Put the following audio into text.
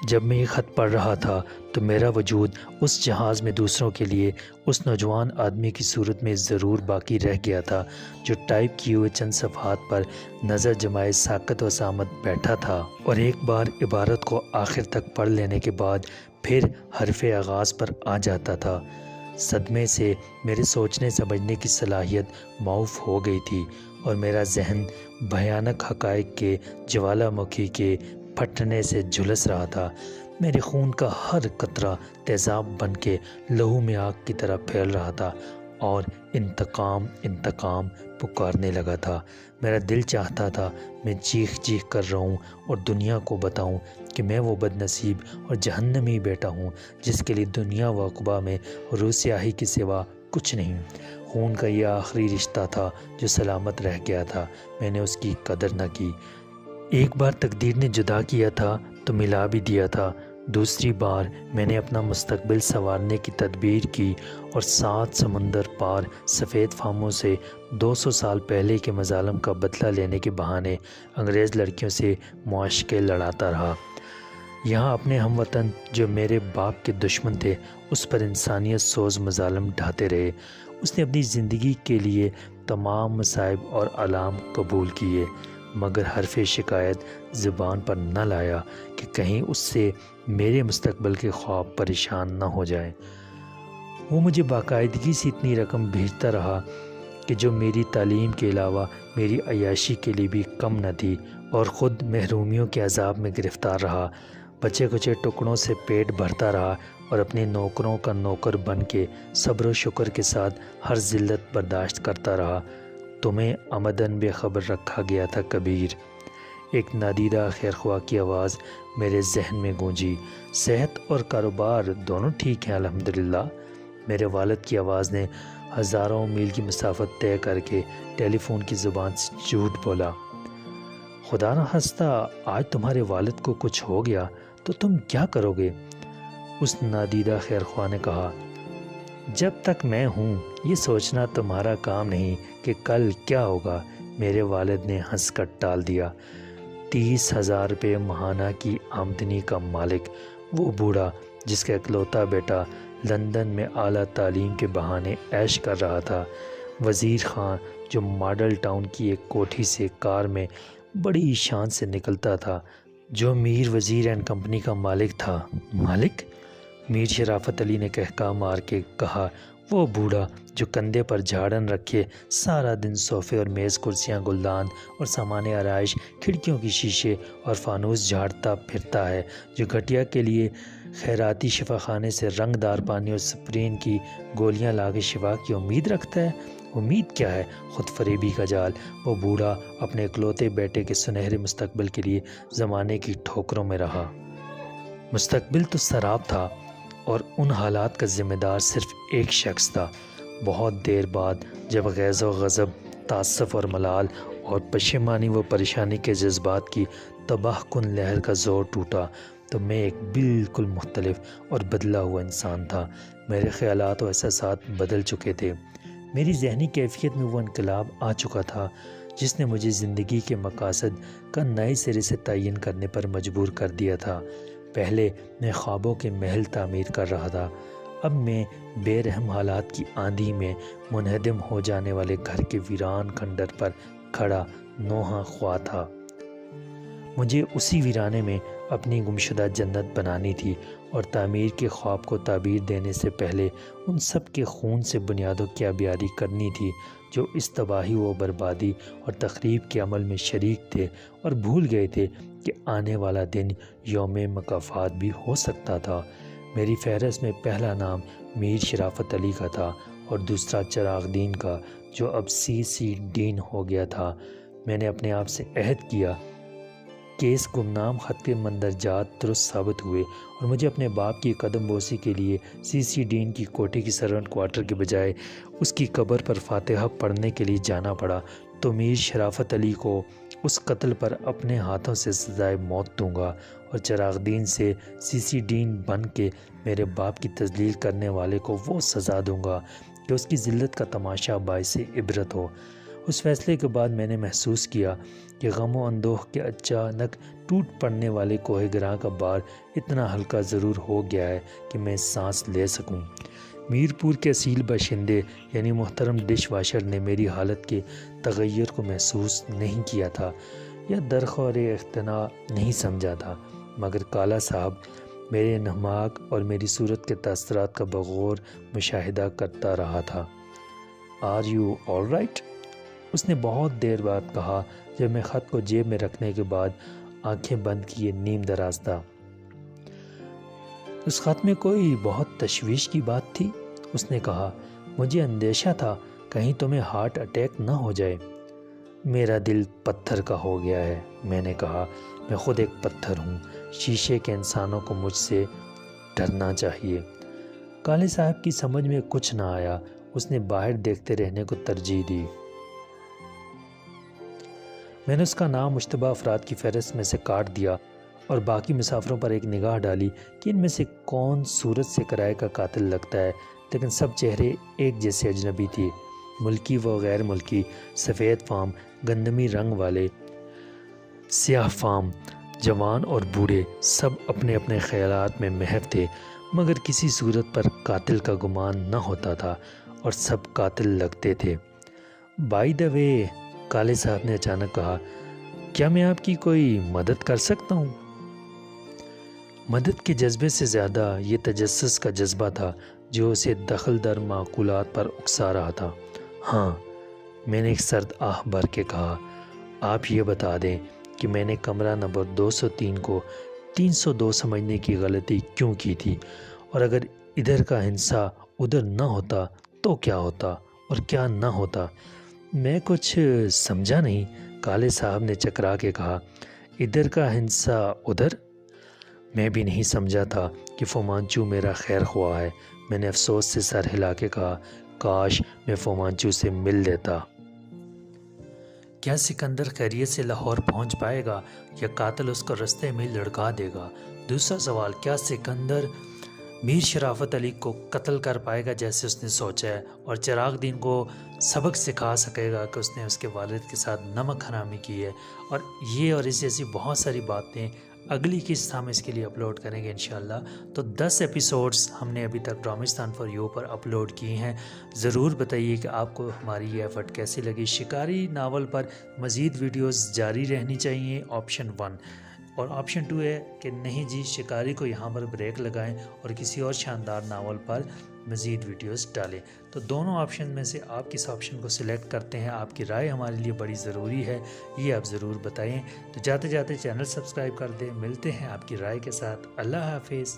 جب میں یہ خط پڑھ رہا تھا تو میرا وجود اس جہاز میں دوسروں کے لیے اس نوجوان آدمی کی صورت میں ضرور باقی رہ گیا تھا جو ٹائپ کیے ہوئے چند صفحات پر نظر جمائے ساکت و سامت بیٹھا تھا اور ایک بار عبارت کو آخر تک پڑھ لینے کے بعد پھر حرف آغاز پر آ جاتا تھا۔ صدمے سے میرے سوچنے سمجھنے کی صلاحیت معاف ہو گئی تھی اور میرا ذہن بھیانک حقائق کے جوالا مکھی کے پھٹنے سے جھلس رہا تھا۔ میرے خون کا ہر قطرہ تیزاب بن کے لہو میں آگ کی طرح پھیل رہا تھا اور انتقام انتقام پکارنے لگا تھا۔ میرا دل چاہتا تھا میں چیخ چیخ کر رہوں اور دنیا کو بتاؤں کہ میں وہ بد نصیب اور جہنمی بیٹا ہوں جس کے لیے دنیا و عقبہ میں روسیاہی کے سوا کچھ نہیں۔ خون کا یہ آخری رشتہ تھا جو سلامت رہ گیا تھا، میں نے اس کی قدر نہ کی۔ ایک بار تقدیر نے جدا کیا تھا تو ملا بھی دیا تھا، دوسری بار میں نے اپنا مستقبل سنوارنے کی تدبیر کی اور 7 سمندر پار سفید فاموں سے 200 سال پہلے کے مظالم کا بدلہ لینے کے بہانے انگریز لڑکیوں سے معاشقے لڑاتا رہا۔ یہاں اپنے ہم وطن جو میرے باپ کے دشمن تھے اس پر انسانیت سوز مظالم ڈھاتے رہے۔ اس نے اپنی زندگی کے لیے تمام مصائب اور آلام قبول کیے مگر حرف شکایت زبان پر نہ لایا کہ کہیں اس سے میرے مستقبل کے خواب پریشان نہ ہو جائیں۔ وہ مجھے باقاعدگی سے اتنی رقم بھیجتا رہا کہ جو میری تعلیم کے علاوہ میری عیاشی کے لیے بھی کم نہ تھی اور خود محرومیوں کے عذاب میں گرفتار رہا، بچے کچے ٹکڑوں سے پیٹ بھرتا رہا اور اپنے نوکروں کا نوکر بن کے صبر و شکر کے ساتھ ہر ذلت برداشت کرتا رہا۔ تمہیں آمدن بے خبر رکھا گیا تھا کبیر۔ ایک نادیدہ خیرخواہ کی آواز میرے ذہن میں گونجی۔ صحت اور کاروبار دونوں ٹھیک ہیں الحمدللہ۔ میرے والد کی آواز نے ہزاروں میل کی مسافت طے کر کے ٹیلی فون کی زبان سے جھوٹ بولا۔ خدا نہ خواستہ آج تمہارے والد کو کچھ ہو گیا تو تم کیا کرو گے؟ اس نادیدہ خیرخواہ نے کہا۔ جب تک میں ہوں یہ سوچنا تمہارا کام نہیں کہ کل کیا ہوگا، میرے والد نے ہنس کر ٹال دیا۔ 30,000 روپے ماہانہ کی آمدنی کا مالک، وہ بوڑھا جس کا اکلوتا بیٹا لندن میں اعلیٰ تعلیم کے بہانے عیش کر رہا تھا، وزیر خان جو ماڈل ٹاؤن کی ایک کوٹھی سے کار میں بڑی شان سے نکلتا تھا، جو میر وزیر اینڈ کمپنی کا مالک تھا۔ مالک؟ میر شرافت علی نے کہکا مار کے کہا۔ وہ بوڑھا جو کندھے پر جھاڑن رکھے سارا دن صوفے اور میز کرسیاں گلدان اور سامان آرائش کھڑکیوں کی شیشے اور فانوس جھاڑتا پھرتا ہے، جو گھٹیا کے لیے خیراتی شفا خانے سے رنگ دار پانی اور سپرین کی گولیاں لا کے شفا کی امید رکھتا ہے۔ امید کیا ہے؟ خود فریبی کا جال۔ وہ بوڑھا اپنے اکلوتے بیٹے کے سنہرے مستقبل کے لیے زمانے کی ٹھوکروں میں رہا۔ مستقبل تو سراب تھا اور ان حالات کا ذمہ دار صرف ایک شخص تھا۔ بہت دیر بعد جب غیظ و غضب، تعصف اور ملال اور پشیمانی و پریشانی کے جذبات کی تباہ کن لہر کا زور ٹوٹا تو میں ایک بالکل مختلف اور بدلا ہوا انسان تھا۔ میرے خیالات و احساسات بدل چکے تھے۔ میری ذہنی کیفیت میں وہ انقلاب آ چکا تھا جس نے مجھے زندگی کے مقاصد کا نئے سرے سے تعین کرنے پر مجبور کر دیا تھا۔ پہلے میں خوابوں کے محل تعمیر کر رہا تھا، اب میں بے رحم حالات کی آندھی میں منہدم ہو جانے والے گھر کے ویران کھنڈر پر کھڑا نوحہ خواہ تھا۔ مجھے اسی ویرانے میں اپنی گمشدہ جنت بنانی تھی اور تعمیر کے خواب کو تعبیر دینے سے پہلے ان سب کے خون سے بنیادوں کی آبیاری کرنی تھی جو اس تباہی و بربادی اور تخریب کے عمل میں شریک تھے اور بھول گئے تھے کہ آنے والا دن یوم مکافات بھی ہو سکتا تھا۔ میری فہرست میں پہلا نام میر شرافت علی کا تھا اور دوسرا چراغ دین کا جو اب سی ڈین ہو گیا تھا۔ میں نے اپنے آپ سے عہد کیا کہ اس گمنام خط کے مندرجات درست ثابت ہوئے اور مجھے اپنے باپ کی قدم بوسی کے لیے سی ڈین کی کوٹھی کی سرونٹ کوارٹر کے بجائے اس کی قبر پر فاتحہ پڑھنے کے لیے جانا پڑا تو میر شرافت علی کو اس قتل پر اپنے ہاتھوں سے سزائے موت دوں گا اور چراغ دین سے سی ڈین بن کے میرے باپ کی تذلیل کرنے والے کو وہ سزا دوں گا کہ اس کی ذلت کا تماشا باعث عبرت ہو۔ اس فیصلے کے بعد میں نے محسوس کیا کہ غم و اندوہ کے اچانک ٹوٹ پڑنے والے کوہ گراں کا بار اتنا ہلکا ضرور ہو گیا ہے کہ میں سانس لے سکوں۔ میرپور کے اصیل باشندے یعنی محترم ڈش واشر نے میری حالت کے تغیر کو محسوس نہیں کیا تھا یا درخور اقتناع نہیں سمجھا تھا، مگر کالا صاحب میرے نماک اور میری صورت کے تاثرات کا بغور مشاہدہ کرتا رہا تھا۔ Are you all right? اس نے بہت دیر بعد کہا جب میں خط کو جیب میں رکھنے کے بعد آنکھیں بند کیے نیم دراز تھا۔ اس خط میں کوئی بہت تشویش کی بات تھی؟ اس نے کہا۔ مجھے اندیشہ تھا کہیں تمہیں ہارٹ اٹیک نہ ہو جائے۔ میرا دل پتھر کا ہو گیا ہے، میں نے کہا۔ میں خود ایک پتھر ہوں، شیشے کے انسانوں کو مجھ سے ڈرنا چاہیے۔ کالے صاحب کی سمجھ میں کچھ نہ آیا، اس نے باہر دیکھتے رہنے کو ترجیح دی۔ میں نے اس کا نام مشتبہ افراد کی فہرست میں سے کاٹ دیا اور باقی مسافروں پر ایک نگاہ ڈالی کہ ان میں سے کون صورت سے کرائے کا قاتل لگتا ہے، لیکن سب چہرے ایک جیسے اجنبی تھے، ملکی و غیر ملکی، سفید فام، گندمی رنگ والے، سیاہ فام، جوان اور بوڑھے، سب اپنے اپنے خیالات میں محو تھے، مگر کسی صورت پر قاتل کا گمان نہ ہوتا تھا اور سب قاتل لگتے تھے۔ بائی دا وے، کالے صاحب نے اچانک کہا، کیا میں آپ کی کوئی مدد کر سکتا ہوں؟ مدد کے جذبے سے زیادہ یہ تجسس کا جذبہ تھا جو اسے دخل در معقولات پر اکسا رہا تھا۔ ہاں، میں نے ایک سرد آہ بھر کے کہا، آپ یہ بتا دیں کہ میں نے کمرہ نمبر 203 کو 302 سمجھنے کی غلطی کیوں کی تھی، اور اگر ادھر کا ہنسا ادھر نہ ہوتا تو کیا ہوتا اور کیا نہ ہوتا؟ میں کچھ سمجھا نہیں، کالے صاحب نے چکرا کے کہا۔ ادھر کا ہنسا ادھر؟ میں بھی نہیں سمجھا تھا کہ فومانچو میرا خیر خواہ ہے۔ میں نے افسوس سے سر ہلا کے کہا، کاش میں فومانچو سے مل لیتا۔ کیا سکندر خیریت سے لاہور پہنچ پائے گا یا قاتل اس کو رستے میں لڑکا دے گا؟ دوسرا سوال، کیا سکندر میر شرافت علی کو قتل کر پائے گا جیسے اس نے سوچا ہے، اور چراغ دین کو سبق سکھا سکے گا کہ اس نے اس کے والد کے ساتھ نمک حرامی کی ہے؟ اور یہ اور اس جیسی بہت ساری باتیں اگلی قسط ہم اس کے لیے اپلوڈ کریں گے انشاءاللہ۔ تو 10 ایپیسوڈز ہم نے ابھی تک ڈرامستان فار یو پر اپلوڈ کی ہیں۔ ضرور بتائیے کہ آپ کو ہماری یہ ایفرٹ کیسی لگی۔ شکاری ناول پر مزید ویڈیوز جاری رہنی چاہیے، آپشن 1، اور آپشن 2 ہے کہ نہیں جی، شکاری کو یہاں پر بریک لگائیں اور کسی اور شاندار ناول پر مزید ویڈیوز ڈالیں۔ تو دونوں آپشن میں سے آپ کس آپشن کو سلیکٹ کرتے ہیں؟ آپ کی رائے ہمارے لیے بڑی ضروری ہے، یہ آپ ضرور بتائیں۔ تو جاتے جاتے چینل سبسکرائب کر دیں۔ ملتے ہیں آپ کی رائے کے ساتھ۔ اللہ حافظ۔